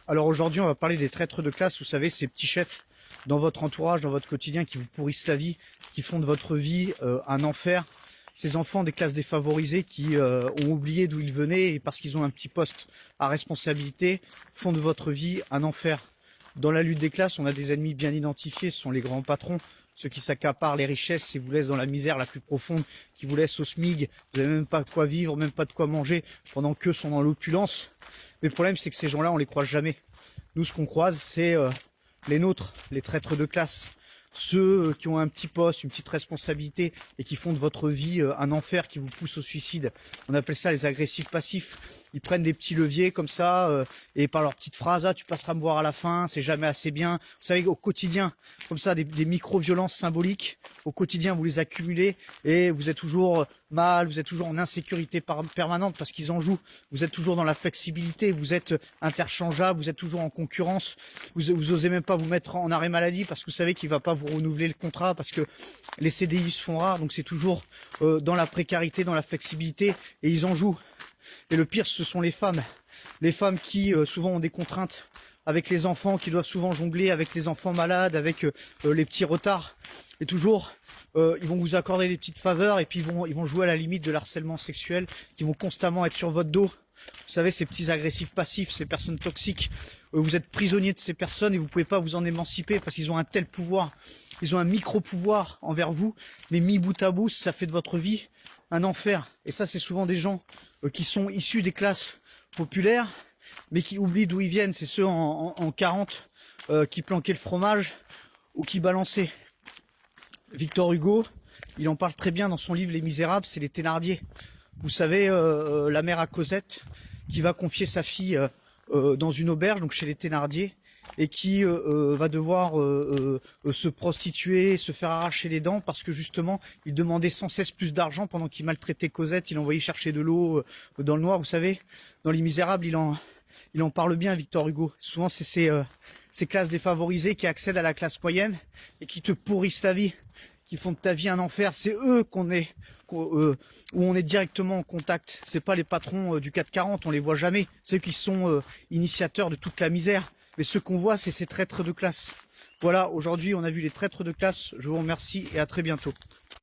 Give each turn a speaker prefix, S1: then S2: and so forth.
S1: Alors aujourd'hui, on va parler des traîtres de classe. Vous savez, ces petits chefs dans votre entourage, dans votre quotidien, qui vous pourrissent la vie, qui font de votre vie un enfer. Ces enfants des classes défavorisées qui ont oublié d'où ils venaient et parce qu'ils ont un petit poste à responsabilité, font de votre vie un enfer. Dans la lutte des classes, on a des ennemis bien identifiés. Ce sont les grands patrons, ceux qui s'accaparent les richesses et vous laissent dans la misère la plus profonde, qui vous laissent au SMIG. Vous n'avez même pas de quoi vivre, même pas de quoi manger, pendant qu'eux sont dans l'opulence. Mais le problème, c'est que ces gens-là, on les croise jamais. Nous, ce qu'on croise, c'est les nôtres, les traîtres de classe. Ceux qui ont un petit poste, une petite responsabilité et qui font de votre vie un enfer, qui vous pousse au suicide. On appelle ça les agressifs passifs. Ils prennent des petits leviers comme ça et par leurs petites phrases, ah, tu passeras me voir à la fin, c'est jamais assez bien. Vous savez, au quotidien, comme ça, des micro-violences symboliques, au quotidien, vous les accumulez et vous êtes toujours mal, vous êtes toujours en insécurité permanente parce qu'ils en jouent. Vous êtes toujours dans la flexibilité, vous êtes interchangeable, vous êtes toujours en concurrence. Vous osez même pas vous mettre en arrêt maladie parce que vous savez qu'il va pas vous renouveler le contrat parce que les CDI se font rares. Donc c'est toujours dans la précarité, dans la flexibilité et ils en jouent. Et le pire, ce sont les femmes. Les femmes qui souvent ont des contraintes avec les enfants, qui doivent souvent jongler avec les enfants malades, avec les petits retards. Et toujours, ils vont vous accorder des petites faveurs et puis ils vont jouer à la limite de l'harcèlement sexuel, qui vont constamment être sur votre dos. Vous savez, ces petits agressifs passifs, ces personnes toxiques, vous êtes prisonnier de ces personnes et vous pouvez pas vous en émanciper parce qu'ils ont un tel pouvoir. Ils ont un micro-pouvoir envers vous, mais mis bout à bout, ça fait de votre vie un enfer. Et ça, c'est souvent des gens qui sont issus des classes populaires, mais qui oublient d'où ils viennent. C'est ceux en 40 qui planquaient le fromage ou qui balançaient. Victor Hugo, il en parle très bien dans son livre Les Misérables, c'est les Thénardier. Vous savez, la mère à Cosette qui va confier sa fille dans une auberge, donc chez les Thénardier, et qui va devoir se prostituer, se faire arracher les dents parce que justement il demandait sans cesse plus d'argent pendant qu'il maltraitait Cosette, il envoyait chercher de l'eau dans le noir. Vous savez, dans Les Misérables, il en parle bien, Victor Hugo. Souvent c'est ces classes défavorisées qui accèdent à la classe moyenne et qui te pourrissent ta vie, qui font de ta vie un enfer. C'est eux où on est directement en contact. C'est pas les patrons du 440, on les voit jamais. C'est eux qui sont initiateurs de toute la misère. Mais ce qu'on voit, c'est ces traîtres de classe. Voilà, aujourd'hui, on a vu les traîtres de classe. Je vous remercie et à très bientôt.